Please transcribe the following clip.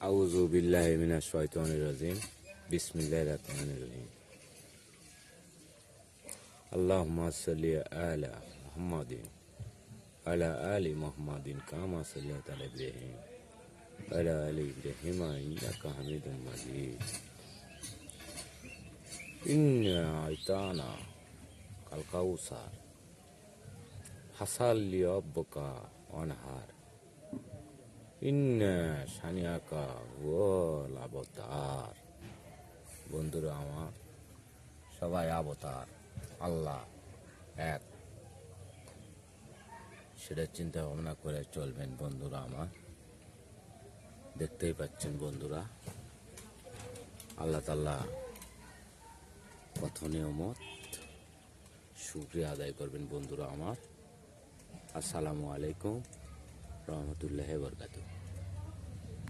আউযু বিল্লাহি মিনাশ শাইতানির রাজিম। বিসমিল্লাহির রহমানির রহিম। আল্লাহুম্মা সাল্লি আলা মুহাম্মাদিন আলা আলি মুহাম্মাদিন কামা সাল্লাইতা আলা ইব্রাহিম আলা আলি ইব্রাহিম ইন্নাকা হামিদুম মাজিদ। ইন্না আ'তানা কাল কাউসার ফাসাল্লি রাব্বিকা ওয়ানহার ইন্না শানিয়াকা হুয়াল আবতার। বন্ধুরা আমার, সবাই অবতার, আল্লাহ এক, সেটা চিন্তা ভাবনা করে চলবেন বন্ধুরা আমার। দেখতেই পাচ্ছেন বন্ধুরা, আল্লাহ তাআলা কত নিয়ামত, শুকরিয়া আদায় করবেন বন্ধুরা আমার। আসসালামু আলাইকুম রহমতুল্লাহি ওয়া বারাকাতুহু।